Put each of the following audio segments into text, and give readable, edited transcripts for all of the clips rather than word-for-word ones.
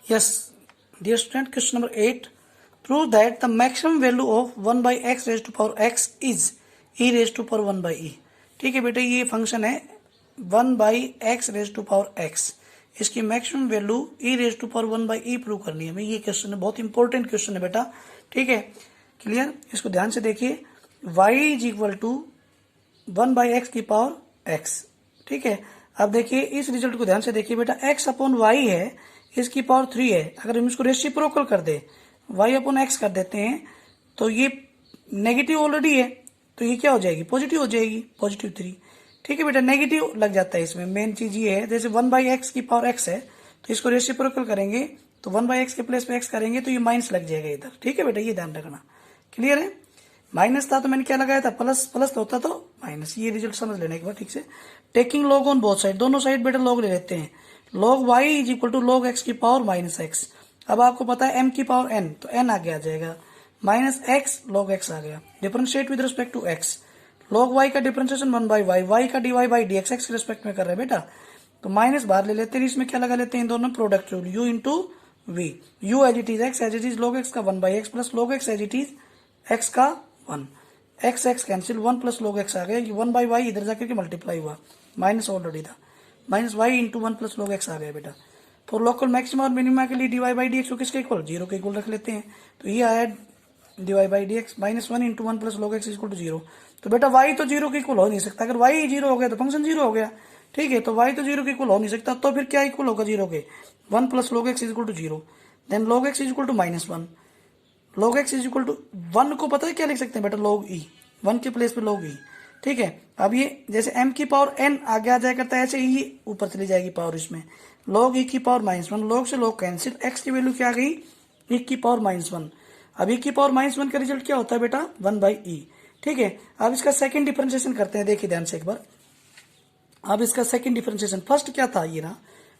Yes, dear student, question number 8. Prove that the maximum value of 1 by x raised to power x is e raised to power 1 by e. ठीक है बेटा, ये function है 1 by x raised to power x. इसकी maximum value e raised to power 1 by e prove करनी है हमें. ये क्वेश्चन है, बहुत इंपॉर्टेंट क्वेश्चन है बेटा. ठीक है, क्लियर. इसको ध्यान से देखिए. y is equal to 1 by x की पावर x. ठीक है, अब देखिए इस रिजल्ट को ध्यान से देखिए बेटा. x अपॉन y है, इसकी पावर 3 है. अगर हम इसको रेसिप्रोकल कर दे, y अपॉन x कर देते हैं, तो ये नेगेटिव ऑलरेडी है, तो ये क्या हो जाएगी, पॉजिटिव हो जाएगी, पॉजिटिव 3. ठीक है बेटा, नेगेटिव लग जाता है इसमें. मेन चीज ये है, जैसे 1 बाई एक्स की पावर x है, तो इसको रेसिप्रोकल करेंगे, तो 1 बाई एक्स के प्लेस पे x करेंगे तो ये माइनस लग जाएगा इधर. ठीक है बेटा, ये ध्यान रखना. क्लियर है. माइनस था तो मैंने क्या लगाया था, प्लस. प्लस होता तो माइनस. ये रिजल्ट समझ लेने के बाद ठीक से. Taking log on both side, दोनों साइड बेटा लॉग ले लेते हैं. Log y is equal to log x की पावर माइनस x. अब आपको पता है m की पावर n, तो n आगे आ जाएगा. माइनस x लॉग x आ गया. Differentiate with respect to x. Log y का डिफरेंशिएशन 1 बाई y, y का dy बाई dx x के रिस्पेक्ट में कर रहे हैं बेटा, तो माइनस बाहर ले लेते हैं. इसमें क्या लगा लेते हैं, दोनों product rule. u into v, u as it is x as it is log x का 1 by x plus log x as it is x का 1. x x cancel, 1 plus log x आ गया. 1 बाई y इधर जाकर के multiply हुआ, minus already था. Minus y into 1 plus log x आ गया बेटा. फॉर लोकल मैक्सिमा और मिनिमा के लिए dy बाई dx को किसके इक्वल, 0 के इक्वल रख लेते हैं. तो ये आया dy by dx minus 1 into 1 plus log x equal to 0. तो बेटा y तो 0 के इक्वल हो नहीं सकता. अगर y 0 हो गया तो फंक्शन 0 हो गया. ठीक है, तो y तो 0 के इक्वल हो नहीं सकता, तो फिर क्या इक्वल होगा 0 के, 1 plus log x equal to 0. Then log x equal to minus 1. Log x equal to 1 को पता है क्या लिख सकते हैं बेटा, लॉग e. 1 के प्लेस पे लॉग e. ठीक है, अब ये जैसे m की पावर n आगे आ जाया करता है, ऐसे ही ऊपर चली जाएगी पावर इसमें. log e की पावर माइनस 1, log से log कैंसिल, x की वैल्यू क्या आ गई, e की पावर माइनस 1. अब e की पावर माइनस 1 का रिजल्ट क्या होता है बेटा, 1 बाई e. ठीक है, अब इसका सेकंड डिफरेंशिएशन करते हैं. देखिए ध्यान से एक बार. अब इसका सेकंड डिफरेंशिएशन, फर्स्ट क्या था, ये ना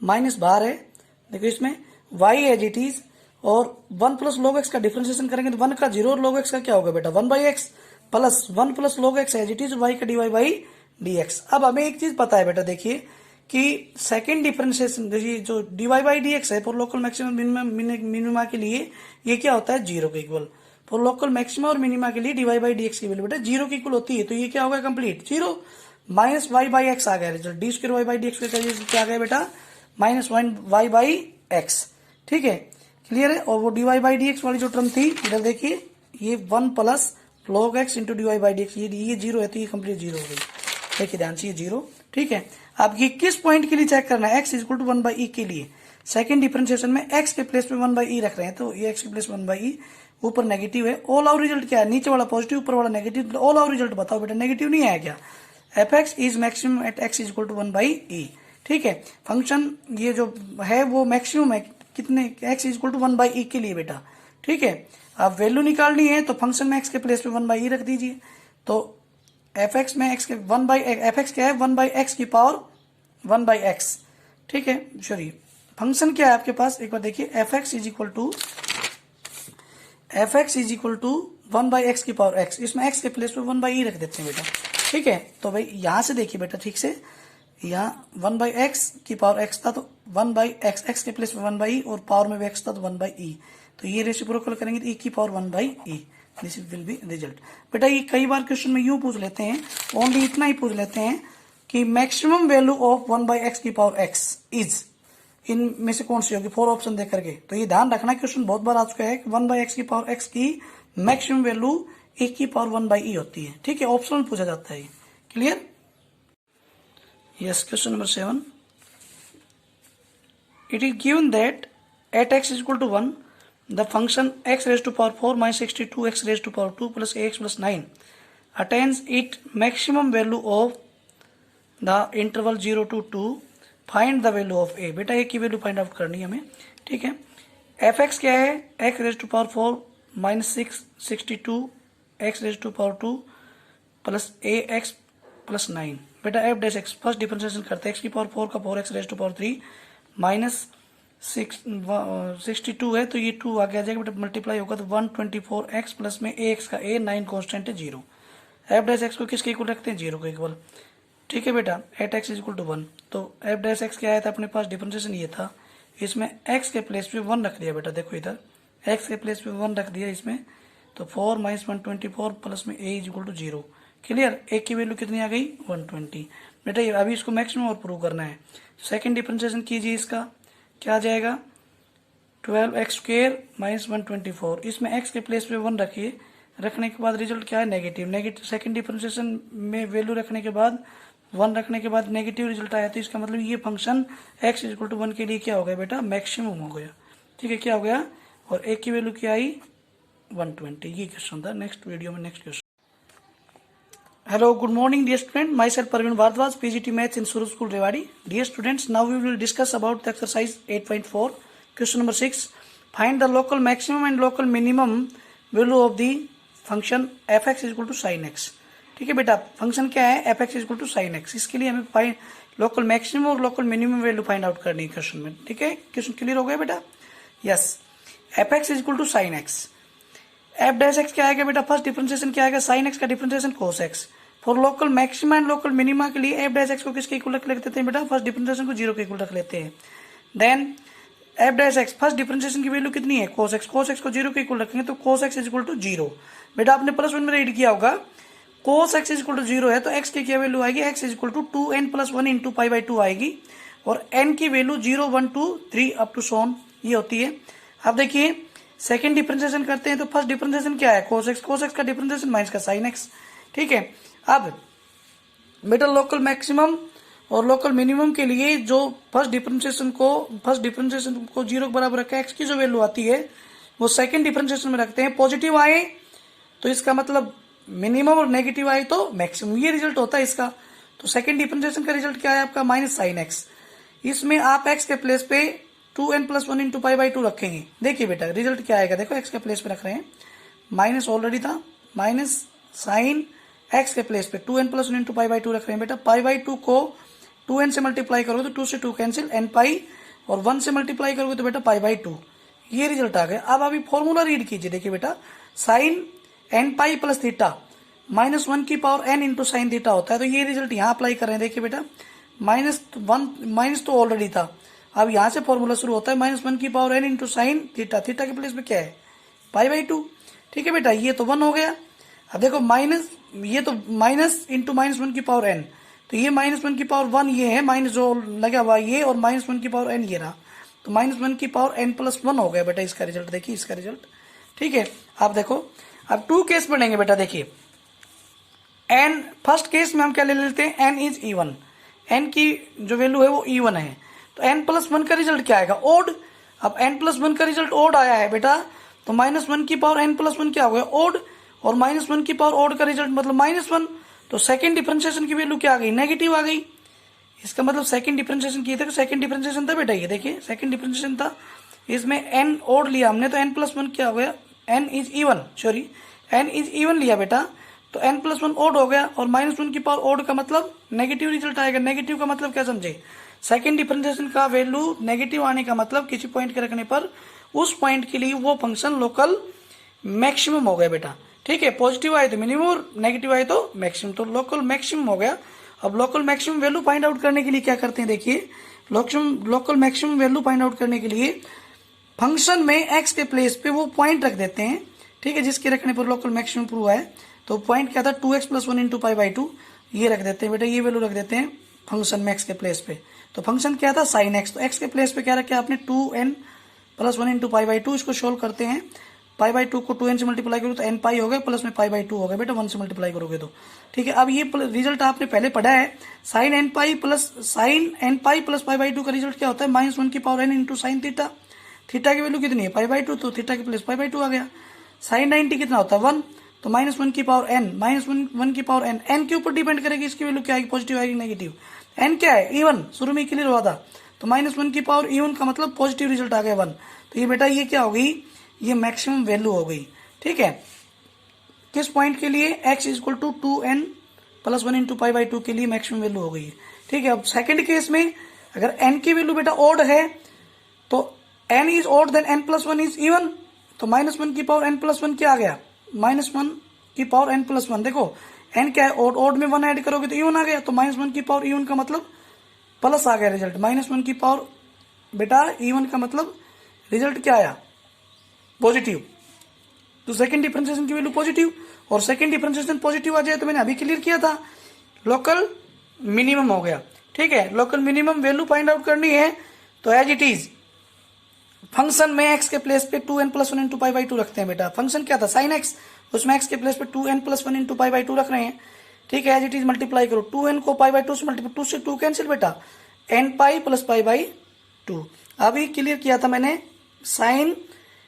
माइनस बाहर है. देखो इसमें y एज इट इज और 1 प्लस log x का डिफरेंशिएशन करेंगे तो 1 का 0 और log x का क्या होगा बेटा, 1 by x plus 1 plus log x as it is y का dy बाई dx. अब हमें एक चीज पता है बेटा, देखिए कि सेकंड डिफरेंशिएशन जो dy बाई dx है फॉर लोकल मैक्सिमम मिनिमा के लिए ये क्या होता है, 0 के इक्वल. फॉर लोकल मैक्सिमा और मिनिमा के लिए dy बाई dx की वैल्यू बेटा 0 के इक्वल होती है, तो ये क्या होगा, complete 0. Minus y by X आ गया result. D square y by dx का क्या आ गया बेटा, माइनस 1 y बाई x. ठीक है, क्लियर है. और वो dy बाई dx वाली जो टर्म थी इधर देखिए, ये 1 plus log x into d y by d x, ये 0 है तो ये कंप्लीट 0 हो गई. देखिए ध्यान से, ये 0. ठीक है, अब ये किस पॉइंट के लिए चेक करना है, x इक्वल टू 1 बाई ई के लिए. सेकंड डिफरेंशिएशन में x के प्लेस पे 1 बाई ई रख रहे हैं, तो ये x के प्लेस 1 बाई ई. ऊपर नेगेटिव है. ऑल आउट रिजल्ट क्या है, नीचे वाला पॉजिटिव ऊपर वाला नेगेटिव. ऑल आउट रिजल्ट बताओ बेटा, नेगेटिव नहीं आया क्या. F x is maximum at x equal to 1 by E. ठीक है, फंक्शन ये जो है वो मैक्सिमम है कितने, x इक्वल टू 1 बाई ई के लिए बेटा. ठीक है, अब वैल्यू निकालनी है तो फंक्शन में x के प्लेस पे 1 बाई ई रख दीजिए. तो एफ एक्स में x के 1 बाई एफ एक्स क्या है, 1 बाई एक्स की पावर 1 बाई एक्स. ठीक है, सॉरी फंक्शन क्या है आपके पास, एक बार देखिए. F x is equal to 1 by x की पावर x. इसमें x के प्लेस पे 1 बाई ई रख देते हैं बेटा. ठीक है, तो भाई यहां से देखिए बेटा ठीक से, यहाँ 1 बाई एक्स की पावर x था तो 1 बाई एक्स के प्लेस पे 1 बाई और पावर में भी x था तो 1 बाई ई. तो ये रेसिप्रोकल करेंगे तो e की power 1 by E. This will be result. बेटा ये कई बार क्वेश्चन में यूं पूछ लेते हैं, ओनली इतना ही पूछ लेते हैं कि maximum value of 1 by x की पावर x इज, इन में से कौन सी होगी, 4 ऑप्शन देख करके. तो ये ध्यान रखना, क्वेश्चन बहुत बार आ चुका है कि 1 बाई एक्स की पावर x की मैक्सिमम वैल्यू e की पावर 1 बाई ई होती है. ठीक है, ऑप्शन पूछा जाता है. Clear. Yes, question number 7. It is given that at x is equal to 1, the function x raised to power 4 minus 62 x raised to power 2 plus ax plus 9 attains its maximum value of the interval 0 to 2. Find the value of a. बेटा a की value find out करनी है हमें. ठीक है, F x क्या है, x raised to power 4 minus 62 x raised to power 2 plus ax plus 9. बेटा f dash x first differentiation करते हैं, x की पावर 4 का power x raise to power 3 minus 62 है तो ये 2 आगे आ जाएगा बेटा, मल्टीप्लाई होगा तो 124x प्लस में ax का a 9 कॉन्स्टेंट है 0. एफ डैश एक्स को किसके इक्वल रखते हैं, 0 के इक्वल. ठीक है बेटा, at x is equal to 1. तो एफ डैश एक्स क्या आया था अपने पास, डिफरेंशिएशन ये था, इसमें x के प्लेस पे 1 रख दिया बेटा, देखो इधर x के प्लेस पे 1 रख दिया इसमें, तो 4 - 124 प्लस में a is equal to 0। Clear, a की वैल्यू कितनी आ गई 120। बेटा ये अभी इसको मैक्सिमम और प्रूव करना है। सेकंड डिफरेंशिएशन कीजिए, इसका क्या आ जाएगा 12x² - 124, इसमें x के प्लेस पे 1 रखिए, रखने के बाद रिजल्ट क्या है नेगेटिव। नेगेटिव सेकंड डिफरेंशिएशन में वैल्यू रखने के बाद 1 रखने के बाद नेगेटिव रिजल्ट आया, तो इसका मतलब ये function x is equal to 1 के लिए क्या हो गया बेटा मैक्सिमम हो गया। ठीक है, क्या हो गया, और a की वैल्यू क्या आई 120। ये क्वेश्चन था। नेक्स्ट वीडियो में next question. Hello, good morning dear student. Myself Parveen Bhardwaj, PGT Maths in Suraj School Rewari. Dear students, now we will discuss about the exercise 8.4. Question number 6. Find the local maximum and local minimum value of the function fx is equal to sin x. ठीक है बेटा, function क्या है fx is equal to sin x। इसके लिए हमें find local maximum और local minimum value find out करनी है क्वेश्चन में। ठीक है, क्वेश्चन क्लियर हो गया बेटा। Yes, fx is equal to sin x। F dash x क्या आएगा बेटा, फर्स्ट डिफरेंशिएशन क्या आएगा साइन एक्स का differentiation cos x. For local maxima and local minima के लिए एफ डैश एक्स को किसके इक्वल रख लेते हैं बेटा, फर्स्ट डिफरेंशिएशन को 0 के इक्वल रख लेते हैं। Then f dash x first differentiation की वैल्यू कितनी है कोस एक्स, कोस एक्स को 0 के इक्वल रखेंगे तो cos X is equal to 0। बेटा आपने +1 में रीड किया होगा, cos X is equal to 0 है तो एक्स की क्या वैल्यू आएगी, X is equal to 2n + 1 into π/2 आएगी, और n की value 0, 1, 2, 3 up to so on ये होती है। अब देखिए सेकंड डिफरेंशिएशन करते हैं तो फर्स्ट डिफरेंशिएशन क्या है कोस एक्स, कोस एक्स का डिफरेंशिएशन माइनस का साइन एक्स। ठीक है, अब बेटा लोकल मैक्सिमम और लोकल मिनिमम के लिए जो फर्स्ट डिफरेंशिएशन को 0 के बराबर रखा है, एक्स की जो वैल्यू आती है वो सेकंड डिफरेंशिएशन में रखते हैं। पॉजिटिव आए तो इसका मतलब मिनिमम और नेगेटिव आए तो मैक्सिमम, ये रिजल्ट होता है इसका। तो सेकंड डिफरेंशिएशन का रिजल्ट क्या है आपका माइनस साइन एक्स। इसमें आप एक्स के प्लेस पे 2n + 1 इंटू π/2 रखेंगे। देखिए बेटा रिजल्ट क्या आएगा, देखो एक्स के प्लेस पे रख रहे हैं, माइनस ऑलरेडी था, माइनस साइन एक्स के प्लेस पे 2n + 1 इंटू π/2 रख रहे हैं। बेटा π/2 को 2n से मल्टीप्लाई करोगे तो 2 से 2 कैंसिल, n पाई, और 1 से मल्टीप्लाई करोगे तो बेटा π/2, ये रिजल्ट आ गया। अब अभी फॉर्मूला रीड कीजिए, देखिए बेटा sine n pi plus theta -1 की power n into sine theta होता है, तो ये रिजल्ट यहाँ अप्लाई कर रहे हैं। देखिए बेटा माइनस तो ऑलरेडी था, अब यहां से फॉर्मूला शुरू होता है -1 की power n into sine theta, theta के प्लेस पे क्या है π/2। ठीक है बेटा, ये तो 1 हो गया। अब देखो माइनस, ये तो माइनस इंटू -1 की पावर n, तो ये -1 की पावर 1 ये है, माइनस जो लगा हुआ ये, और -1 की पावर n ये रहा, तो -1 की पावर n + 1 हो गया बेटा इसका रिजल्ट। देखिए इसका रिजल्ट। ठीक है, आप देखो अब 2 केस पढ़ेंगे बेटा। देखिए n फर्स्ट केस में हम क्या ले लेते हैं, n इज इवन, n की जो वैल्यू है वो इवन है, तो n + 1 का रिजल्ट क्या आएगा ओड। अब n + 1 का रिजल्ट ओड आया है बेटा, तो -1 की पावर n + 1 क्या हो गया ओड, और -1 की पावर ओड का रिजल्ट मतलब -1, तो सेकंड डिफरेंशिएशन की वैल्यू क्या आ गई नेगेटिव आ गई। इसका मतलब सेकंड डिफरेंशिएशन किए थे, सेकंड डिफरेंशिएशन था बेटा, ये देखिए सेकंड डिफरेंशिएशन था, इसमें n ओड लिया हमने तो n + 1 क्या हो गया, n इज इवन लिया बेटा, तो n + 1 ओड हो गया, और -1 की पावर ओड का मतलब नेगेटिव रिजल्ट आएगा। नेगेटिव का मतलब क्या समझे, सेकंड डिफरेंशिएशन का वैल्यू नेगेटिव आने का मतलब किसी पॉइंट के रखने पर उस पॉइंट के लिए वो फंक्शन लोकल मैक्सिमम हो गया बेटा। ठीक है, पॉजिटिव आए तो मिनिमम और नेगेटिव आए तो मैक्सिमम, तो लोकल मैक्सिमम हो गया। अब local maximum value find out करने के लिए क्या करते हैं, देखिए local maximum value find out करने के लिए फंक्शन में एक्स के प्लेस पे वो पॉइंट रख देते हैं। ठीक है, जिसके रखने पर लोकल मैक्सिमम प्रूव है, तो पॉइंट क्या था 2x + 1 इंटू π/2, ये रख देते हैं बेटा, ये वैल्यू रख देते हैं फंक्शन में एक्स के प्लेस पे। तो फंक्शन क्या था साइन एक्स, तो एक्स के प्लेस पे क्या रखा आपने 2n + 1 इंटू π/2। इसको सोल्व करते हैं, π/2 को 2n से मल्टीप्लाई करोगे तो n पाई हो गया, प्लस में π/2 हो गया बेटा, 1 से मल्टीप्लाई करोगे तो। ठीक है, अब ये रिजल्ट आपने पहले पढ़ा है, साइन n पाई प्लस π/2 का रिजल्ट क्या होता है -1 की power n into sine theta. Theta की वैल्यू कितनी है π/2, तो थीटा के प्लेस π/2 आ गया। साइन 90 कितना होता है 1, तो -1 की पावर n, -1 की पावर n के ऊपर डिपेंड करेगी इसकी वैल्यू क्या आएगी, पॉजिटिव आएगी नेगेटिव। n क्या है इवन, शुरू में क्लियर हुआ था, तो -1 की पावर इवन का मतलब पॉजिटिव रिजल्ट आ गया 1, तो ये बेटा ये क्या हो गई, ये मैक्सिमम वैल्यू हो गई। ठीक है, किस पॉइंट के लिए x is equal to 2n + 1 into π/2 के लिए मैक्सिमम वैल्यू हो गई। ठीक है, अब सेकंड केस में अगर n की वैल्यू बेटा ओड है तो n is odd then n + 1 is even, तो -1 की पावर n + 1 क्या आ गया, -1 की पावर n + 1। देखो n क्या है ओड, ओड में 1 ऐड करोगे तो इवन आ गया, तो -1 की पावर इवन का मतलब प्लस आ गया रिजल्ट, -1 की पावर बेटा E1 का मतलब रिजल्ट क्या आया, पॉजिटिव, तो सेकंड डिफरेंशिएशन की वैल्यू पॉजिटिव, और सेकंड डिफरेंशिएशन पॉजिटिव आ जाए तो मैंने अभी क्लियर किया था, लोकल मिनिमम हो गया। ठीक है, local minimum value find out करनी है तो एज इट इज फंक्शन में x के प्लेस पे 2n + 1 × π/2 रखते हैं बेटा। फंक्शन क्या था, sin x, उसमें x के प्लेस पे 2n + 1 × π/2 रख रहे हैं। ठीक है, एज इट इज मल्टीप्लाई करो, 2n को π/2 से मल्टीप्लाई, 2 से 2 कैंसिल बेटा, nπ + π/2। अभी क्लियर किया था मैंने, साइन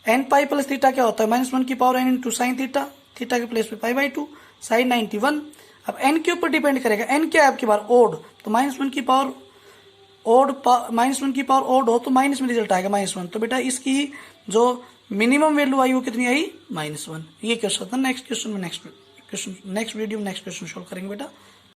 nπ + थीटा क्या होता है, -1 की power n × sin theta, theta के प्लेस पे π/2, sin 91। अब n के ऊपर डिपेंड करेगा, n क्या है आपकी बार ओड, तो -1 की पावर ओड, -1 की पावर ओड हो तो माइनस में रिजल्ट आएगा -1, तो बेटा इसकी जो मिनिमम वैल्यू आई वो कितनी आई, -1। ये क्वेश्चन था। नेक्स्ट क्वेश्चन में नेक्स्ट वीडियो में नेक्स्ट क्वेश्चन सोल्व करेंगे बेटा।